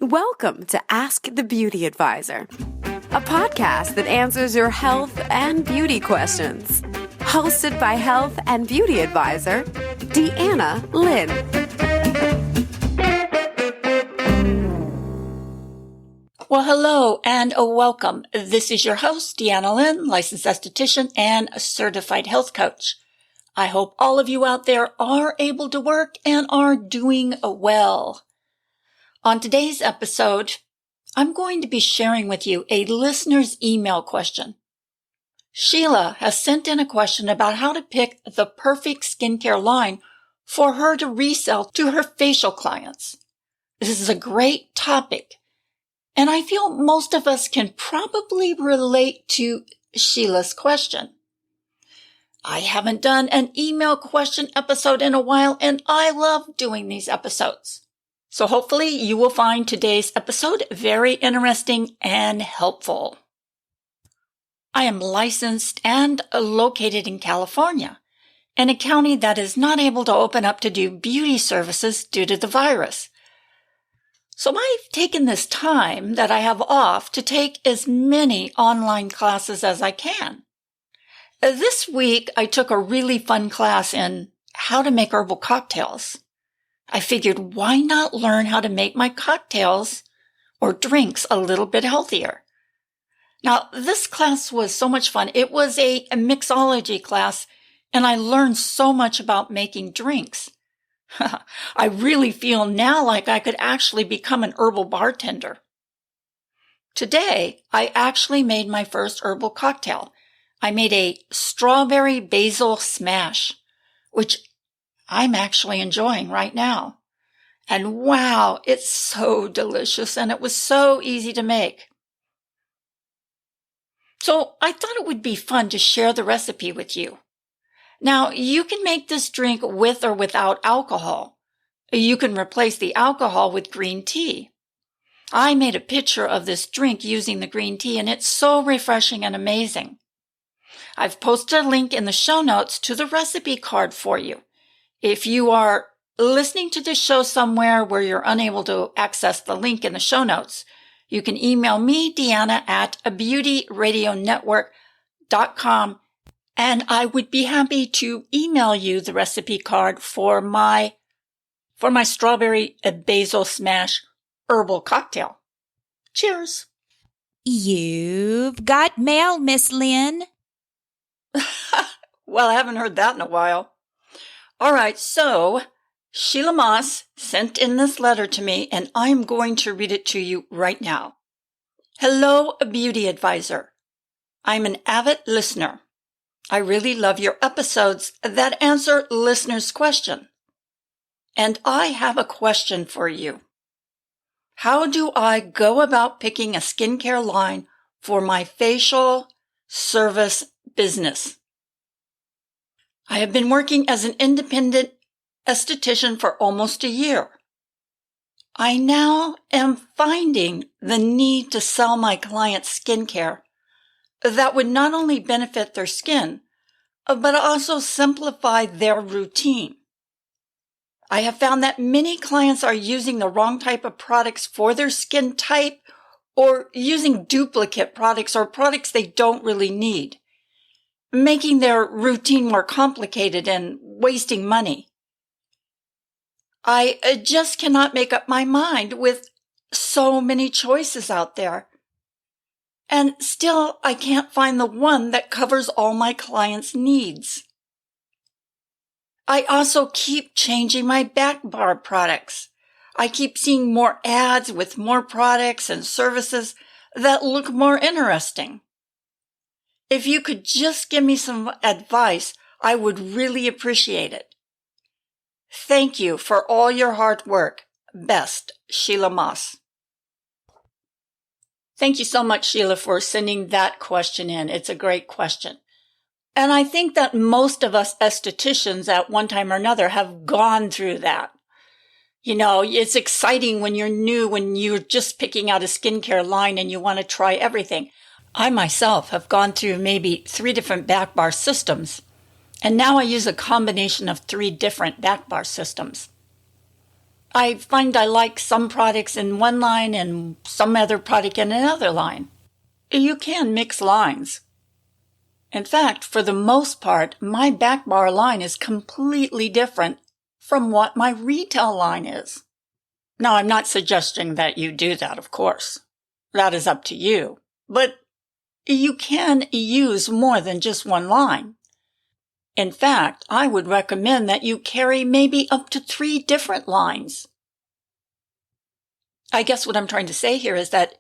Welcome to Ask the Beauty Advisor, a podcast that answers your health and beauty questions. Hosted by health and beauty advisor, Deanna Lynn. Well, hello and welcome. This is your host, Deanna Lynn, licensed esthetician and a certified health coach. I hope all of you out there are able to work and are doing well. On today's episode, I'm going to be sharing with you a listener's email question. Sheila has sent in a question about how to pick the perfect skincare line for her to resell to her facial clients. This is a great topic, and I feel most of us can probably relate to Sheila's question. I haven't done an email question episode in a while, and I love doing these episodes. So hopefully you will find today's episode very interesting and helpful. I am licensed and located in California, in a county that is not able to open up to do beauty services due to the virus. So I've taken this time that I have off to take as many online classes as I can. This week I took a really fun class in how to make herbal cocktails. I figured, why not learn how to make my cocktails or drinks a little bit healthier? Now, this class was so much fun. It was a mixology class, and I learned so much about making drinks. I really feel now like I could actually become an herbal bartender. Today, I actually made my first herbal cocktail. I made a strawberry basil smash, which I'm actually enjoying right now. And wow, it's so delicious, and it was so easy to make. So I thought it would be fun to share the recipe with you. Now, you can make this drink with or without alcohol. You can replace the alcohol with green tea. I made a picture of this drink using the green tea, and it's so refreshing and amazing. I've posted a link in the show notes to the recipe card for you. If you are listening to this show somewhere where you're unable to access the link in the show notes, you can email me, Deanna, at beautyradionetwork.com, and I would be happy to email you the recipe card for my strawberry basil smash herbal cocktail. Cheers. You've got mail, Miss Lynn. Well, I haven't heard that in a while. All right, so Sheila Moss sent in this letter to me, and I'm going to read it to you right now. Hello, beauty advisor. I'm an avid listener. I really love your episodes that answer listeners' questions. And I have a question for you. How do I go about picking a skincare line for my facial service business? I have been working as an independent esthetician for almost a year. I now am finding the need to sell my clients skincare that would not only benefit their skin, but also simplify their routine. I have found that many clients are using the wrong type of products for their skin type or using duplicate products or products they don't really need, making their routine more complicated and wasting money. I just cannot make up my mind with so many choices out there. And still, I can't find the one that covers all my clients' needs. I also keep changing my back bar products. I keep seeing more ads with more products and services that look more interesting. If you could just give me some advice, I would really appreciate it. Thank you for all your hard work. Best, Sheila Moss. Thank you so much, Sheila, for sending that question in. It's a great question. And I think that most of us estheticians at one time or another have gone through that. You know, it's exciting when you're new, when you're just picking out a skincare line and you want to try everything. I myself have gone through maybe 3 different back bar systems, and now I use a combination of 3 different back bar systems. I find I like some products in one line and some other product in another line. You can mix lines. In fact, for the most part, my back bar line is completely different from what my retail line is. Now, I'm not suggesting that you do that, of course. That is up to you. But you can use more than just one line. In fact, I would recommend that you carry maybe up to 3 different lines. I guess what I'm trying to say here is that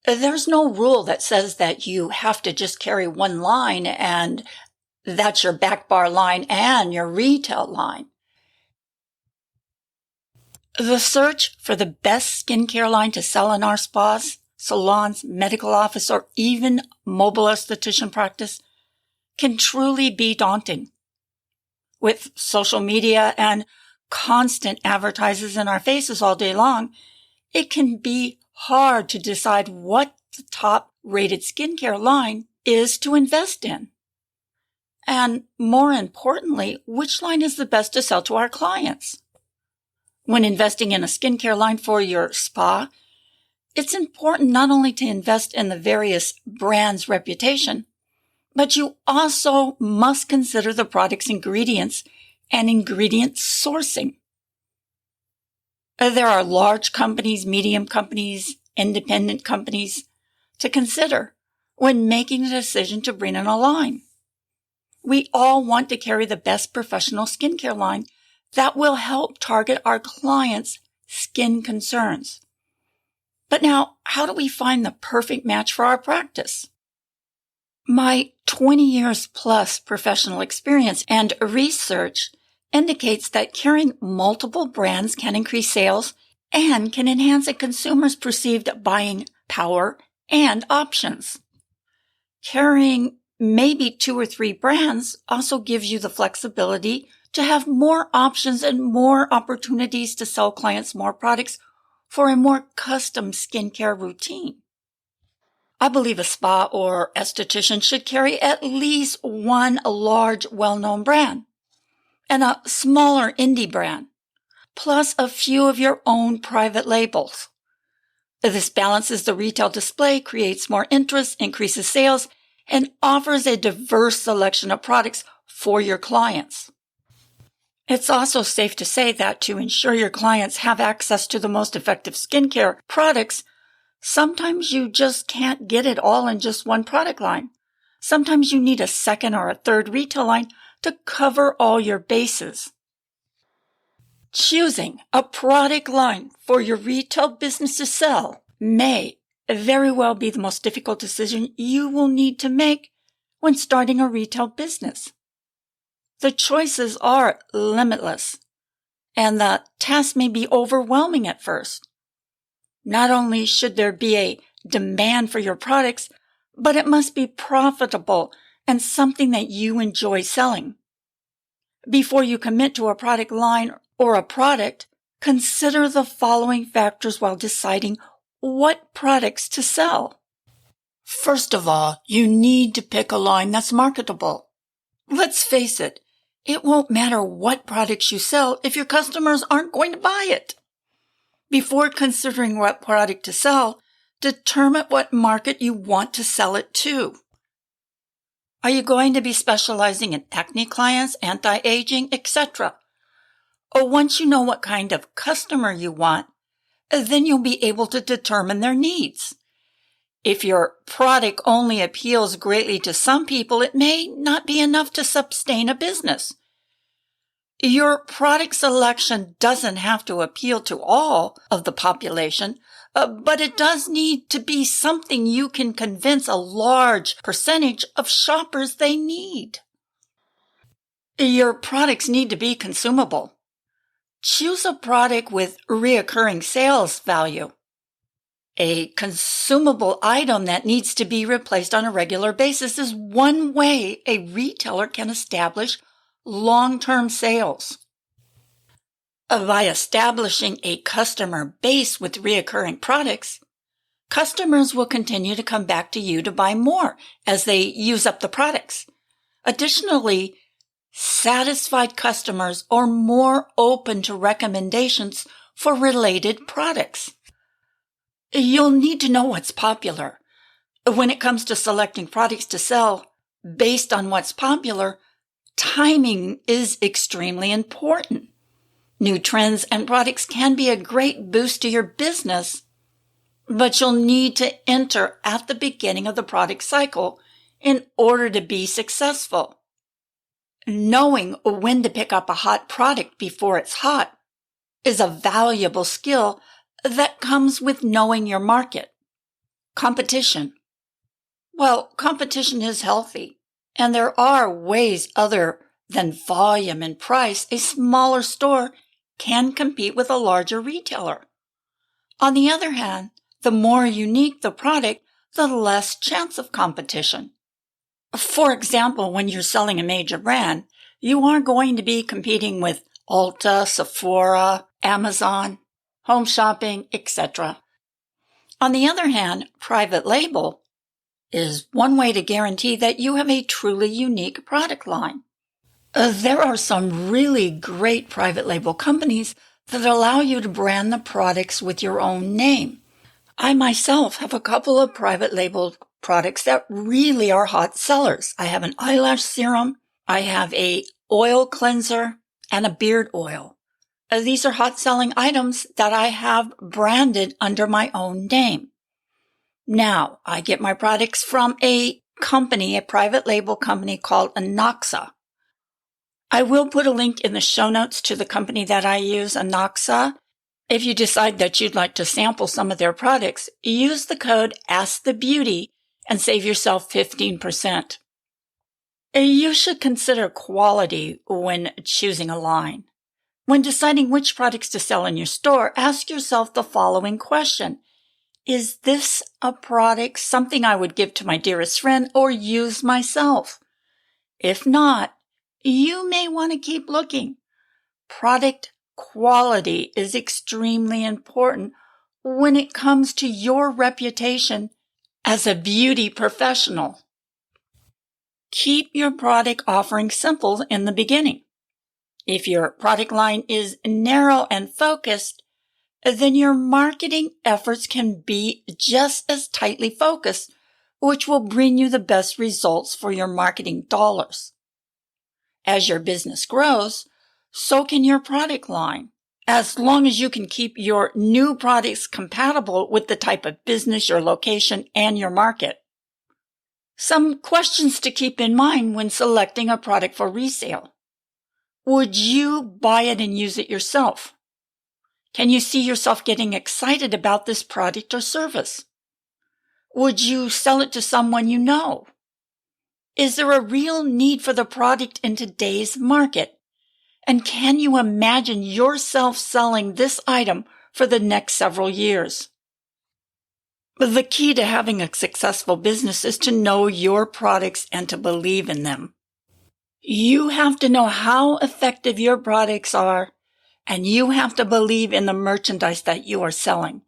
there's no rule that says that you have to just carry one line and that's your back bar line and your retail line. The search for the best skincare line to sell in our spas, salons, medical office, or even mobile esthetician practice can truly be daunting. With social media and constant advertisements in our faces all day long, it can be hard to decide what the top-rated skincare line is to invest in. And more importantly, which line is the best to sell to our clients. When investing in a skincare line for your spa, it's important not only to invest in the various brands' reputation, but you also must consider the product's ingredients and ingredient sourcing. There are large companies, medium companies, independent companies to consider when making a decision to bring in a line. We all want to carry the best professional skincare line that will help target our clients' skin concerns. But now, how do we find the perfect match for our practice? My 20 years plus professional experience and research indicates that carrying multiple brands can increase sales and can enhance a consumer's perceived buying power and options. Carrying maybe 2 or 3 brands also gives you the flexibility to have more options and more opportunities to sell clients more products for a more custom skincare routine. I believe a spa or esthetician should carry at least one large, well-known brand and a smaller indie brand, plus a few of your own private labels. This balances the retail display, creates more interest, increases sales, and offers a diverse selection of products for your clients. It's also safe to say that to ensure your clients have access to the most effective skincare products, sometimes you just can't get it all in just one product line. Sometimes you need a second or a third retail line to cover all your bases. Choosing a product line for your retail business to sell may very well be the most difficult decision you will need to make when starting a retail business. The choices are limitless, and the task may be overwhelming at first. Not only should there be a demand for your products, but it must be profitable and something that you enjoy selling. Before you commit to a product line or a product, consider the following factors while deciding what products to sell. First of all, you need to pick a line that's marketable. Let's face it, it won't matter what products you sell if your customers aren't going to buy it. Before considering what product to sell, determine what market you want to sell it to. Are you going to be specializing in acne clients, anti-aging, etc.? Or once you know what kind of customer you want, then you'll be able to determine their needs. If your product only appeals greatly to some people, it may not be enough to sustain a business. Your product selection doesn't have to appeal to all of the population, but it does need to be something you can convince a large percentage of shoppers they need. Your products need to be consumable. Choose a product with reoccurring sales value. A consumable item that needs to be replaced on a regular basis is one way a retailer can establish long-term sales. By establishing a customer base with reoccurring products, customers will continue to come back to you to buy more as they use up the products. Additionally, satisfied customers are more open to recommendations for related products. You'll need to know what's popular. When it comes to selecting products to sell based on what's popular, timing is extremely important. New trends and products can be a great boost to your business, but you'll need to enter at the beginning of the product cycle in order to be successful. Knowing when to pick up a hot product before it's hot is a valuable skill that comes with knowing your market. Competition. Well, competition is healthy, and there are ways other than volume and price a smaller store can compete with a larger retailer. On the other hand, the more unique the product, the less chance of competition. For example, when you're selling a major brand, you are going to be competing with Ulta, Sephora, Amazon, Home Shopping, etc. On the other hand, private label is one way to guarantee that you have a truly unique product line. There are some really great private label companies that allow you to brand the products with your own name. I myself have a couple of private label products that really are hot sellers. I have an eyelash serum, I have a oil cleanser, and a beard oil. These are hot selling items that I have branded under my own name. Now, I get my products from a private label company called Anoxa. I will put a link in the show notes to the company that I use, Anoxa. If you decide that you'd like to sample some of their products, use the code AskTheBeauty and save yourself 15%. You should consider quality when choosing a line. When deciding which products to sell in your store, ask yourself the following question. Is this a product something I would give to my dearest friend or use myself? If not, you may want to keep looking. Product quality is extremely important when it comes to your reputation as a beauty professional. Keep your product offering simple in the beginning. If your product line is narrow and focused, then your marketing efforts can be just as tightly focused, which will bring you the best results for your marketing dollars. As your business grows, so can your product line, as long as you can keep your new products compatible with the type of business, your location, and your market. Some questions to keep in mind when selecting a product for resale. Would you buy it and use it yourself? Can you see yourself getting excited about this product or service? Would you sell it to someone you know? Is there a real need for the product in today's market? And can you imagine yourself selling this item for the next several years? The key to having a successful business is to know your products and to believe in them. You have to know how effective your products are, and you have to believe in the merchandise that you are selling.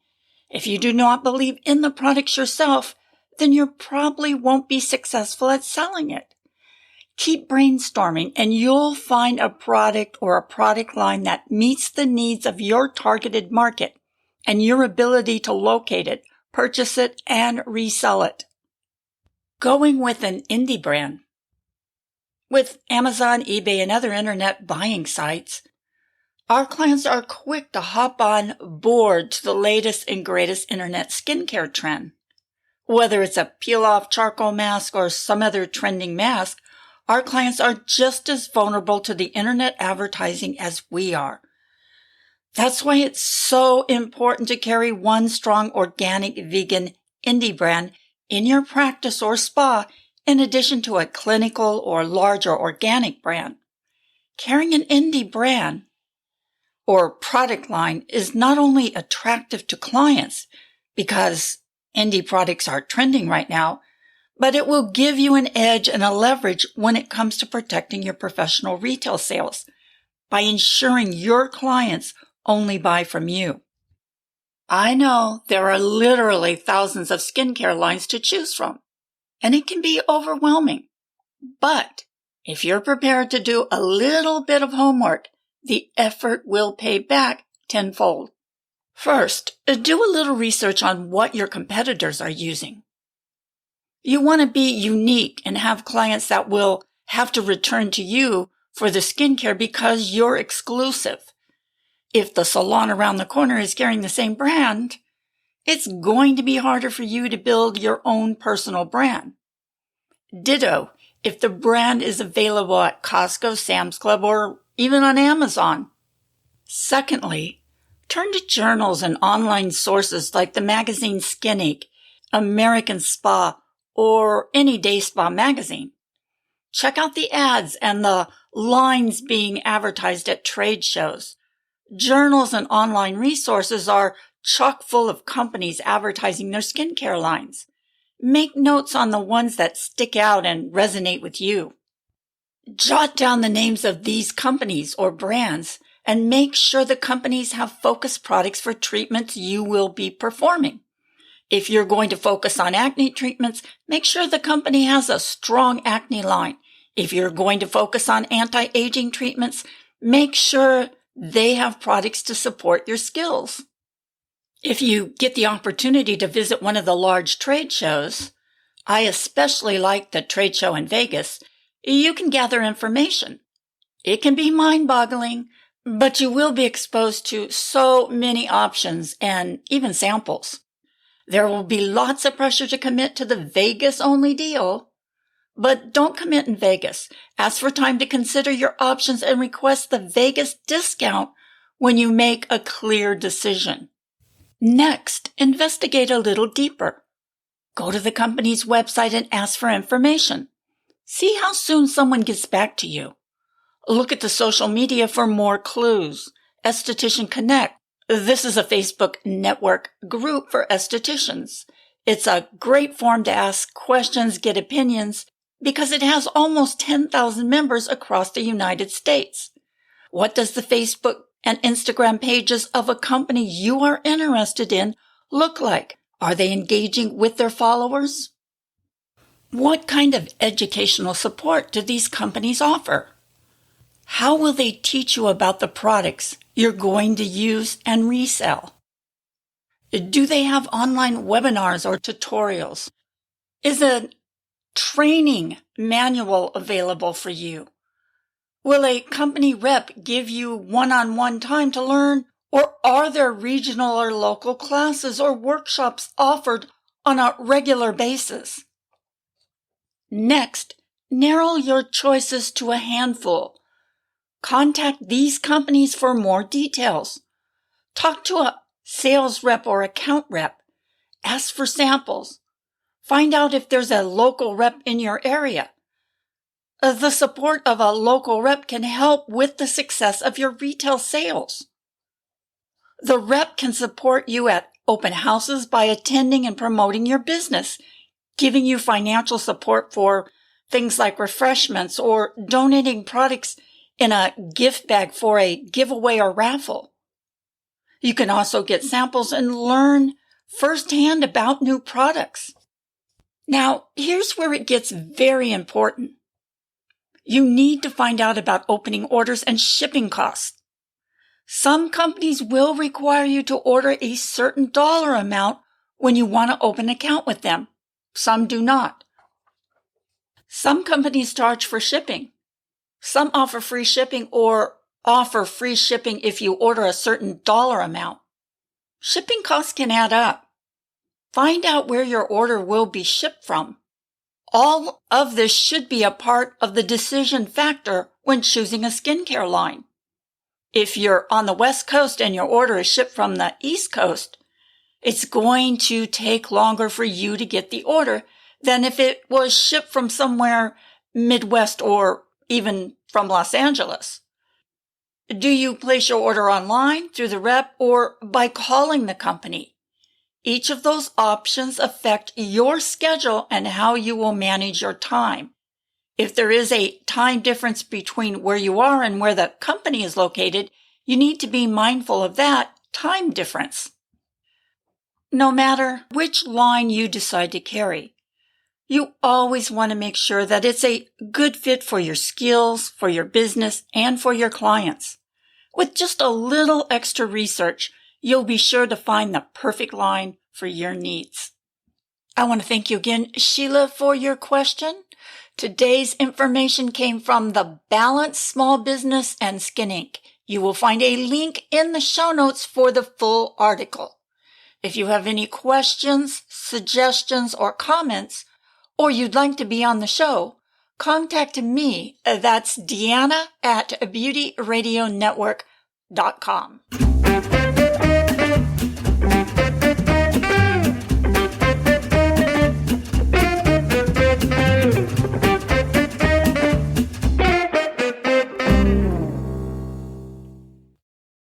If you do not believe in the products yourself, then you probably won't be successful at selling it. Keep brainstorming and you'll find a product or a product line that meets the needs of your targeted market and your ability to locate it, purchase it, and resell it. Going with an indie brand. With Amazon, eBay, and other internet buying sites, our clients are quick to hop on board to the latest and greatest internet skincare trend. Whether it's a peel-off charcoal mask or some other trending mask, our clients are just as vulnerable to the internet advertising as we are. That's why it's so important to carry one strong organic vegan indie brand in your practice or spa in addition to a clinical or larger organic brand. Carrying an indie brand or product line is not only attractive to clients because indie products are trending right now, but it will give you an edge and a leverage when it comes to protecting your professional retail sales by ensuring your clients only buy from you. I know there are literally thousands of skincare lines to choose from, and it can be overwhelming. But if you're prepared to do a little bit of homework, the effort will pay back tenfold. First, do a little research on what your competitors are using. You want to be unique and have clients that will have to return to you for the skincare because you're exclusive. If the salon around the corner is carrying the same brand, it's going to be harder for you to build your own personal brand. Ditto, if the brand is available at Costco, Sam's Club, or even on Amazon. Secondly, turn to journals and online sources like the magazine Skin Ache, American Spa, or any day spa magazine. Check out the ads and the lines being advertised at trade shows. Journals and online resources are chock full of companies advertising their skincare lines. Make notes on the ones that stick out and resonate with you. Jot down the names of these companies or brands and make sure the companies have focused products for treatments you will be performing. If you're going to focus on acne treatments, make sure the company has a strong acne line. If you're going to focus on anti-aging treatments, make sure they have products to support your skills. If you get the opportunity to visit one of the large trade shows, I especially like the trade show in Vegas, you can gather information. It can be mind-boggling, but you will be exposed to so many options and even samples. There will be lots of pressure to commit to the Vegas-only deal, but don't commit in Vegas. Ask for time to consider your options and request the Vegas discount when you make a clear decision. Next, investigate a little deeper. Go to the company's website and ask for information. See how soon someone gets back to you. Look at the social media for more clues. Esthetician Connect. This is a Facebook network group for estheticians. It's a great forum to ask questions, get opinions, because it has almost 10,000 members across the United States. What does the Facebook and Instagram pages of a company you are interested in look like? Are they engaging with their followers? What kind of educational support do these companies offer? How will they teach you about the products you're going to use and resell? Do they have online webinars or tutorials? Is a training manual available for you? Will a company rep give you one-on-one time to learn, or are there regional or local classes or workshops offered on a regular basis? Next, narrow your choices to a handful. Contact these companies for more details. Talk to a sales rep or account rep. Ask for samples. Find out if there's a local rep in your area. The support of a local rep can help with the success of your retail sales. The rep can support you at open houses by attending and promoting your business, giving you financial support for things like refreshments or donating products in a gift bag for a giveaway or raffle. You can also get samples and learn firsthand about new products. Now, here's where it gets very important. You need to find out about opening orders and shipping costs. Some companies will require you to order a certain dollar amount when you want to open an account with them. Some do not. Some companies charge for shipping. Some offer free shipping or offer free shipping if you order a certain dollar amount. Shipping costs can add up. Find out where your order will be shipped from. All of this should be a part of the decision factor when choosing a skincare line. If you're on the West Coast and your order is shipped from the East Coast, it's going to take longer for you to get the order than if it was shipped from somewhere Midwest or even from Los Angeles. Do you place your order online, through the rep, or by calling the company? Each of those options affect your schedule and how you will manage your time. If there is a time difference between where you are and where the company is located, you need to be mindful of that time difference. No matter which line you decide to carry, you always want to make sure that it's a good fit for your skills, for your business, and for your clients. With just a little extra research, You'll be sure to find the perfect line for your needs. I want to thank you again, Sheila, for your question. Today's information came from the Balance Small Business and Skin Inc. You will find a link in the show notes for the full article. If you have any questions, suggestions, or comments, or you'd like to be on the show, contact me. That's Deanna at beautyradionetwork.com.